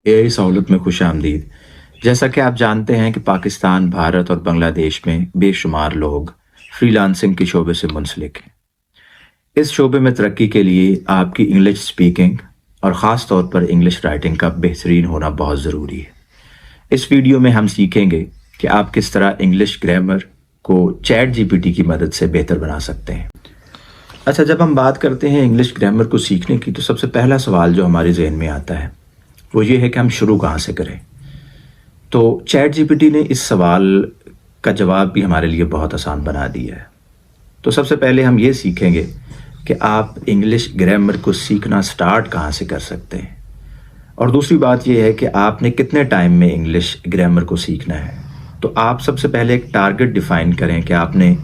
AI सहूलत में खुश आमदीद। जैसा कि आप जानते हैं कि पाकिस्तान, भारत और बांग्लादेश में बेशुमार लोग फ्रीलांसिंग के शोबे से मुंसलिक हैं। इस शोबे में तरक्की के लिए आपकी इंग्लिश स्पीकिंग और ख़ास तौर पर इंग्लिश राइटिंग का बेहतरीन होना बहुत ज़रूरी है। इस वीडियो में हम सीखेंगे कि आप किस तरह इंग्लिश ग्रामर को चैट जीपीटी की मदद से बेहतर बना सकते हैं। अच्छा, जब हम बात करते हैं इंग्लिश ग्रामर को सीखने की, तो सबसे पहला सवाल जो हमारे जहन में आता है वो ये है कि हम शुरू कहाँ से करें। तो चैट जीपीटी ने इस सवाल का जवाब भी हमारे लिए बहुत आसान बना दिया है। तो सबसे पहले हम ये सीखेंगे कि आप इंग्लिश ग्रामर को सीखना स्टार्ट कहाँ से कर सकते हैं, और दूसरी बात यह है कि आपने कितने टाइम में इंग्लिश ग्रामर को सीखना है। तो आप सबसे पहले एक टारगेट डिफाइन करें कि आपने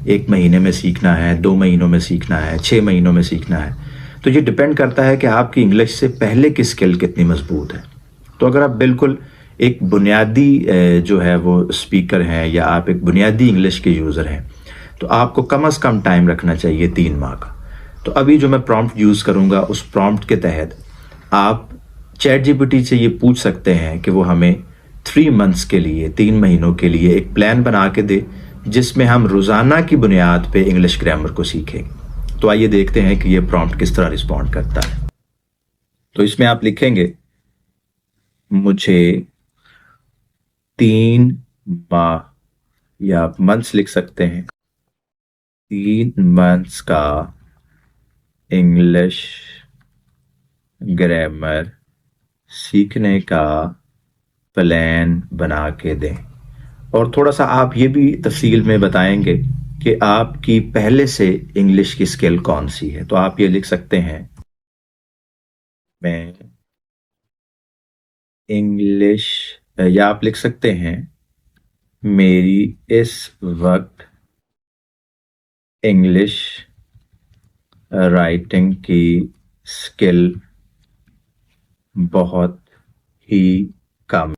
1 महीने में सीखना है, 2 महीनों में सीखना है, 6 महीनों में सीखना है। तो ये डिपेंड करता है कि आपकी इंग्लिश से पहले की स्किल कितनी मजबूत है। तो अगर आप बिल्कुल एक बुनियादी जो है वो स्पीकर हैं, या आप एक बुनियादी इंग्लिश के यूज़र हैं, तो आपको कम से कम टाइम रखना चाहिए 3 माह का। तो अभी जो मैं प्रॉम्प्ट यूज़ करूँगा, उस प्रॉम्प्ट के तहत आप चैट जीपीटी से ये पूछ सकते हैं कि वो हमें 3 मंथ्स के लिए, 3 महीनों के लिए एक प्लान बना के दे, जिसमें हम रोज़ाना की बुनियाद पे इंग्लिश ग्रामर को सीखें। तो आइए देखते हैं कि ये प्रॉम्प्ट किस तरह रिस्पॉन्ड करता है। तो इसमें आप लिखेंगे, मुझे 3 माह, या आप मंथ्स लिख सकते हैं, 3 मंथ्स का इंग्लिश ग्रामर सीखने का प्लान बना के दें। और थोड़ा सा आप ये भी तफसील में बताएंगे कि आपकी पहले से इंग्लिश की स्किल कौन सी है। तो आप ये लिख सकते हैं, मैं इंग्लिश, या आप लिख सकते हैं, मेरी इस वक्त इंग्लिश राइटिंग की स्किल बहुत ही कम।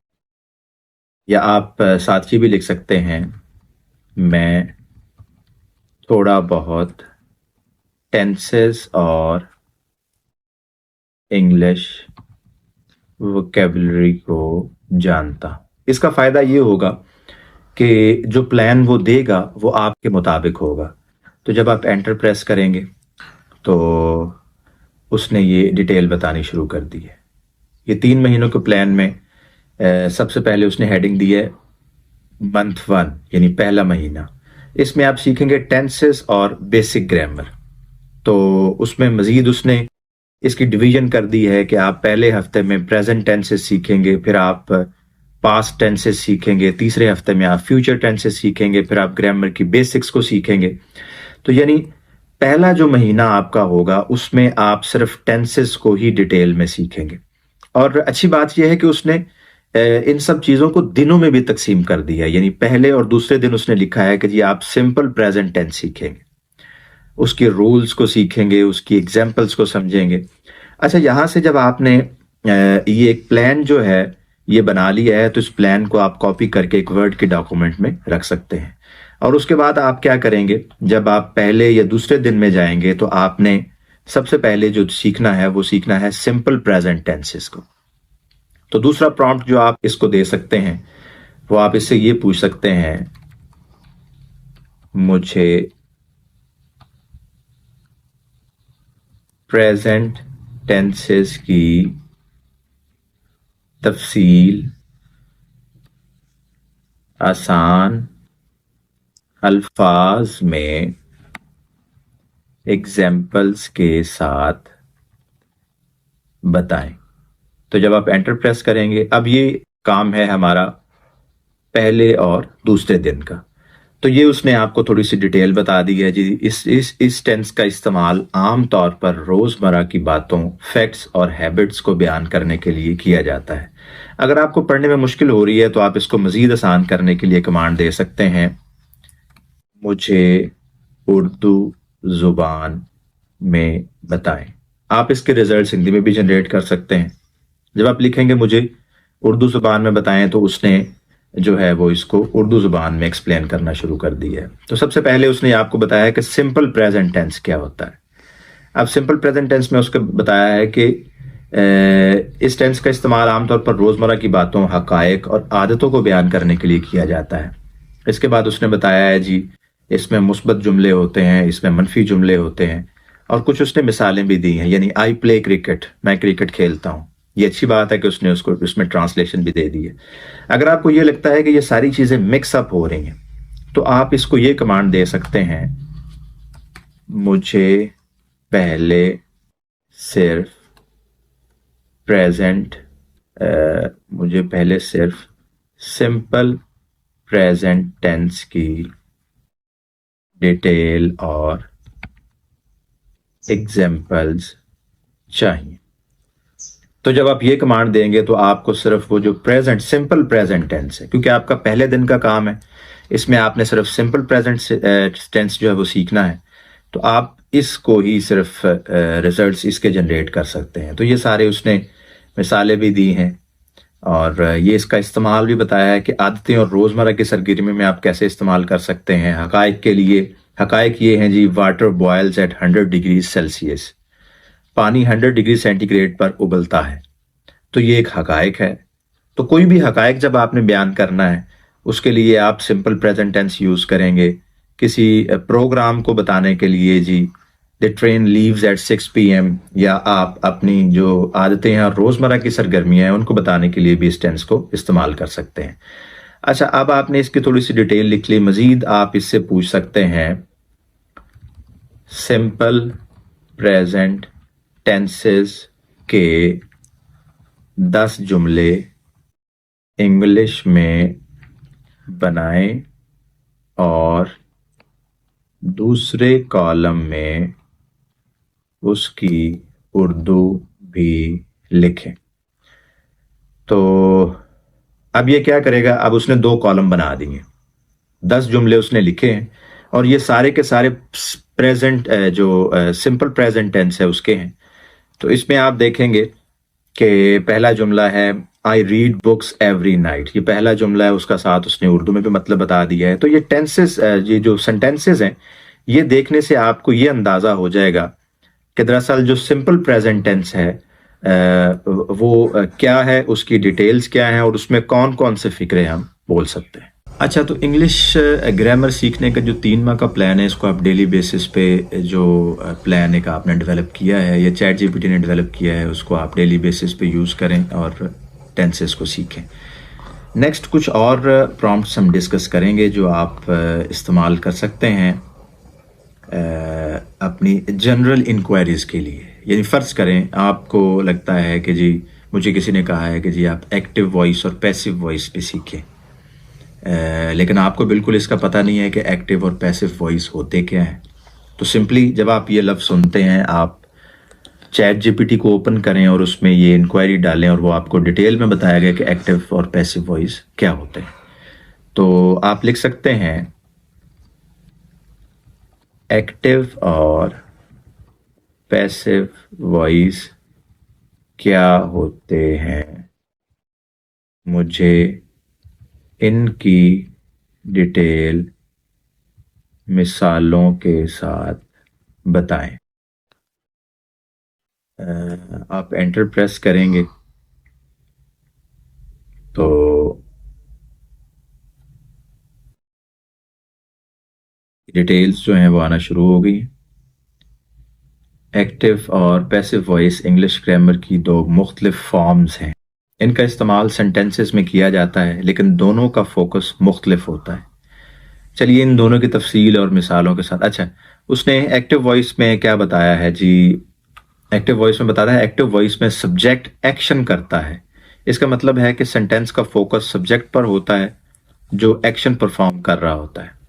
या आप साथ ही भी लिख सकते हैं, मैं थोड़ा बहुत टेंसेस और इंग्लिश वोकैबुलरी को जानता। इसका फ़ायदा ये होगा कि जो प्लान वो देगा वो आपके मुताबिक होगा। तो जब आप एंटर प्रेस करेंगे तो उसने ये डिटेल बतानी शुरू कर दी है। ये 3 महीनों के प्लान में सबसे पहले उसने हेडिंग दी है मंथ 1, यानी पहला महीना। इसमें आप सीखेंगे टेंसेस और बेसिक ग्रामर। तो उसमें मज़ीद उसने इसकी डिवीजन कर दी है कि आप पहले हफ्ते में प्रेजेंट टेंसेस सीखेंगे, फिर आप पास्ट टेंसेस सीखेंगे, तीसरे हफ्ते में आप फ्यूचर टेंसेस सीखेंगे, फिर आप ग्रामर की बेसिक्स को सीखेंगे। तो यानी पहला जो महीना आपका होगा उसमें आप सिर्फ टेंसेस को ही डिटेल में सीखेंगे। और अच्छी बात यह है कि उसने इन सब चीज़ों को दिनों में भी तकसीम कर दिया है। यानी पहले और दूसरे दिन उसने लिखा है कि जी आप सिंपल प्रेजेंट टेंस सीखेंगे, उसके रूल्स को सीखेंगे, उसकी एग्जाम्पल्स को समझेंगे। अच्छा, यहाँ से जब आपने ये एक प्लान जो है ये बना लिया है, तो इस प्लान को आप कॉपी करके एक वर्ड के डॉक्यूमेंट में रख सकते हैं। और उसके बाद आप क्या करेंगे, जब आप पहले या दूसरे दिन में जाएंगे तो आपने सबसे पहले जो सीखना है वो सीखना है सिंपल प्रेजेंट टेंसेस को। तो दूसरा प्रॉम्प्ट जो आप इसको दे सकते हैं वो आप इससे ये पूछ सकते हैं, मुझे प्रेजेंट टेंसेस की तफसील आसान अल्फाज में एग्जाम्पल्स के साथ बताएं। तो जब आप एंटर प्रेस करेंगे, अब ये काम है हमारा पहले और दूसरे दिन का। तो ये उसने आपको थोड़ी सी डिटेल बता दी है जी। इस टेंस का इस्तेमाल आम तौर पर रोज़मर्रा की बातों, फैक्ट्स और हैबिट्स को बयान करने के लिए किया जाता है। अगर आपको पढ़ने में मुश्किल हो रही है तो आप इसको मज़ीद आसान करने के लिए कमांड दे सकते हैं, मुझे उर्दू ज़ुबान में बताएं। आप इसके रिजल्ट्स हिंदी में भी जनरेट कर सकते हैं। जब आप लिखेंगे मुझे उर्दू ज़ुबान में बताएं, तो उसने जो है वो इसको उर्दू ज़ुबान में एक्सप्लेन करना शुरू कर दिया है। तो सबसे पहले उसने आपको बताया कि सिंपल प्रेजेंट टेंस क्या होता है। अब सिंपल प्रेजेंट टेंस में उसको बताया है कि اس ٹینس کا استعمال عام طور پر روزمرہ کی باتوں، حقائق اور عادتوں کو بیان کرنے کے لیے کیا جاتا ہے۔ اس کے بعد اس نے بتایا ہے جی اس میں مثبت جملے ہوتے ہیں، اس میں منفی جملے ہوتے ہیں، اور کچھ اس نے مثالیں بھی دی ہیں، یعنی آئی پلے کرکٹ، میں کرکٹ کھیلتا ہوں۔ یہ اچھی بات ہے کہ اس نے اس میں ٹرانسلیشن بھی دے دی ہے۔ اگر آپ کو یہ لگتا ہے کہ یہ ساری چیزیں مکس اپ ہو رہی ہیں تو آپ اس کو یہ کمانڈ دے سکتے ہیں، مجھے پہلے صرف سمپل پریزنٹ ٹینس کی ڈیٹیل اور ایگزامپلز چاہیے۔ تو جب آپ یہ کمانڈ دیں گے تو آپ کو صرف وہ جو سمپل پریزنٹ ٹینس ہے، کیونکہ آپ کا پہلے دن کا کام ہے، اس میں آپ نے صرف سمپل پریزنٹ ٹینس جو ہے وہ سیکھنا ہے، تو آپ اس کو ہی صرف ریزلٹس اس کے جنریٹ کر سکتے ہیں۔ تو یہ سارے اس نے مثالیں بھی دی ہیں، اور یہ اس کا استعمال بھی بتایا ہے کہ عادتیں اور روزمرہ کی سرگرمی میں آپ کیسے استعمال کر سکتے ہیں۔ حقائق کے لیے حقائق یہ ہیں جی، water boils at 100 degree Celsius, پانی 100 ڈگری سینٹی گریڈ پر ابلتا ہے، تو یہ ایک حقائق ہے۔ تو کوئی بھی حقائق جب آپ نے بیان کرنا ہے اس کے لیے آپ سمپل پریزنٹ ٹینس یوز کریں گے۔ کسی پروگرام کو بتانے کے لیے جی دی ٹرین لیوز ایٹ 6 PM، یا آپ اپنی جو عادتیں ہیں اور روزمرہ کی سرگرمیاں ہیں ان کو بتانے کے لیے بھی اس ٹینس کو استعمال کر سکتے ہیں۔ اچھا، اب آپ نے اس کی تھوڑی سی ڈیٹیل لکھ لی، مزید آپ اس سے پوچھ سکتے ہیں سمپل پریزنٹ ٹینسز کے 10 جملے انگلش میں بنائیں اور دوسرے کالم میں اس کی اردو بھی لکھیں۔ تو اب یہ کیا کرے گا، اب اس نے 2 کالم بنا دیے، 10 جملے اس نے لکھے ہیں، اور یہ سارے کے سارے پریزنٹ جو سمپل پریزنٹ ٹینس ہے اس کے ہیں۔ تو اس میں آپ دیکھیں گے کہ پہلا جملہ ہے I read books every night, یہ پہلا جملہ ہے، اس کا ساتھ اس نے اردو میں بھی مطلب بتا دیا ہے۔ تو یہ ٹینسز، یہ جو سینٹینسز ہیں، یہ دیکھنے سے آپ کو یہ اندازہ ہو جائے گا کہ دراصل جو سمپل پریزنٹ ٹینس ہے وہ کیا ہے، اس کی ڈیٹیلز کیا ہیں، اور اس میں کون کون سے فقرے ہم بول سکتے ہیں۔ اچھا، تو انگلش گرامر سیکھنے کا جو 3 ماہ کا پلان ہے، اس کو آپ ڈیلی بیسس پہ جو پلان ایک آپ نے ڈیولپ کیا ہے یا چیٹ جی پی ٹی نے ڈیولپ کیا ہے، اس کو آپ ڈیلی بیسس پہ یوز کریں اور ٹینسز کو سیکھیں۔ نیکسٹ کچھ اور پرومپٹس ہم ڈسکس کریں گے جو آپ استعمال کر سکتے ہیں اپنی جنرل انکوائریز کے لیے۔ یعنی فرض کریں آپ کو لگتا ہے کہ جی مجھے کسی نے کہا ہے کہ جی آپ ایکٹیو وائس اور پیسیو وائس بھی سیکھیں، لیکن آپ کو بالکل اس کا پتہ نہیں ہے کہ ایکٹیو اور پیسیو وائس ہوتے کیا ہیں۔ تو سمپلی جب آپ یہ لفظ سنتے ہیں، آپ چیٹ جی پی ٹی کو اوپن کریں اور اس میں یہ انکوائری ڈالیں، اور وہ آپ کو ڈیٹیل میں بتایا گیا کہ ایکٹیو اور پیسیو وائس کیا ہوتے ہیں۔ تو آپ لکھ سکتے ہیں ایکٹیو اور پیسیو وائس کیا ہوتے ہیں، مجھے ان کی ڈیٹیل مثالوں کے ساتھ بتائیں۔ آپ انٹر پریس کریں گے تو ڈیٹیلز جو ہیں وہ آنا شروع ہو گئی۔ ایکٹیو اور پیسیو وائس انگلش گرامر کی 2 مختلف فارمز ہیں۔ ان کا استعمال سینٹینسز میں کیا جاتا ہے، لیکن دونوں کا فوکس مختلف ہوتا ہے۔ چلیے ان دونوں کی تفصیل اور مثالوں کے ساتھ۔ اچھا، اس نے ایکٹیو وائس میں کیا بتایا ہے جی، ایکٹیو وائس میں بتاتا ہے ایکٹیو وائس میں سبجیکٹ ایکشن کرتا ہے۔ اس کا مطلب ہے کہ سینٹینس کا فوکس سبجیکٹ پر ہوتا ہے جو ایکشن پرفارم کر رہا ہوتا ہے۔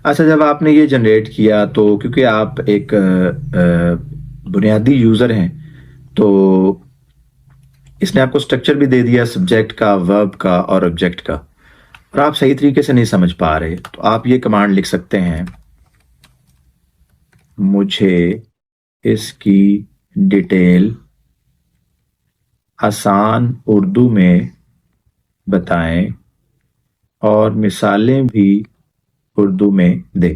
اچھا، جب آپ نے یہ جنریٹ کیا تو کیونکہ آپ ایک بنیادی یوزر ہیں تو اس نے آپ کو سٹرکچر بھی دے دیا سبجیکٹ کا، ورب کا اور آبجیکٹ کا، اور آپ صحیح طریقے سے نہیں سمجھ پا رہے، تو آپ یہ کمانڈ لکھ سکتے ہیں مجھے اس کی ڈیٹیل آسان اردو میں بتائیں اور مثالیں بھی اردو میں دے۔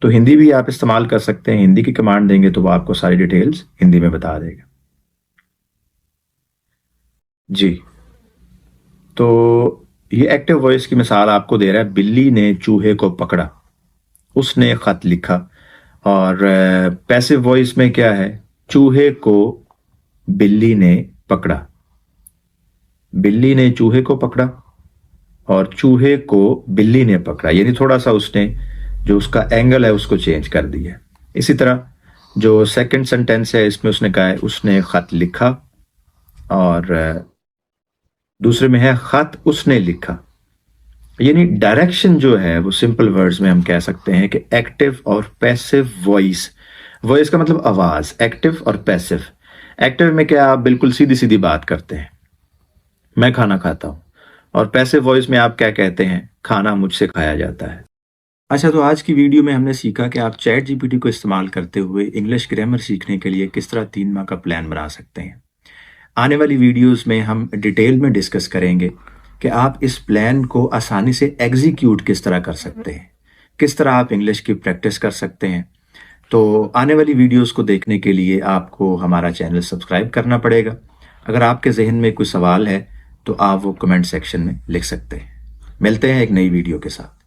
تو ہندی بھی آپ استعمال کر سکتے ہیں، ہندی کی کمانڈ دیں گے تو وہ آپ کو ساری ڈیٹیلز ہندی میں بتا دے گا۔ जी, तो ये एक्टिव वॉइस की मिसाल आपको दे रहा है, बिल्ली ने चूहे को पकड़ा, उसने खत लिखा। और पैसिव वॉइस में क्या है, चूहे को बिल्ली ने पकड़ा, बिल्ली ने चूहे को पकड़ा और चूहे को बिल्ली ने पकड़ा, यानी थोड़ा सा उसने जो उसका एंगल है उसको चेंज कर दिया। इसी तरह जो सेकंड सेंटेंस है इसमें उसने कहा है उसने खत लिखा, और दूसरे में है खत उसने लिखा। यानी डायरेक्शन जो है वो सिंपल वर्ड्स में हम कह सकते हैं कि एक्टिव और पैसिव वॉइस। वॉइस का मतलब आवाज, एक्टिव और पैसिव। एक्टिव में क्या आप बिल्कुल सीधी सीधी बात करते हैं, मैं खाना खाता हूं, और पैसिव वॉइस में आप क्या कहते हैं, खाना मुझसे खाया जाता है। अच्छा, तो आज की वीडियो में हमने सीखा कि आप चैट जीपीटी को इस्तेमाल करते हुए इंग्लिश ग्रामर सीखने के लिए किस तरह 3 माह का प्लान बना सकते हैं। आने वाली वीडियोस में हम डिटेल में डिस्कस करेंगे कि आप इस प्लान को आसानी से एग्जीक्यूट किस तरह कर सकते हैं, किस तरह आप इंग्लिश की प्रैक्टिस कर सकते हैं। तो आने वाली वीडियोस को देखने के लिए आपको हमारा चैनल सब्सक्राइब करना पड़ेगा। अगर आपके जहन में कोई सवाल है तो आप वो कमेंट सेक्शन में लिख सकते हैं। मिलते हैं एक नई वीडियो के साथ।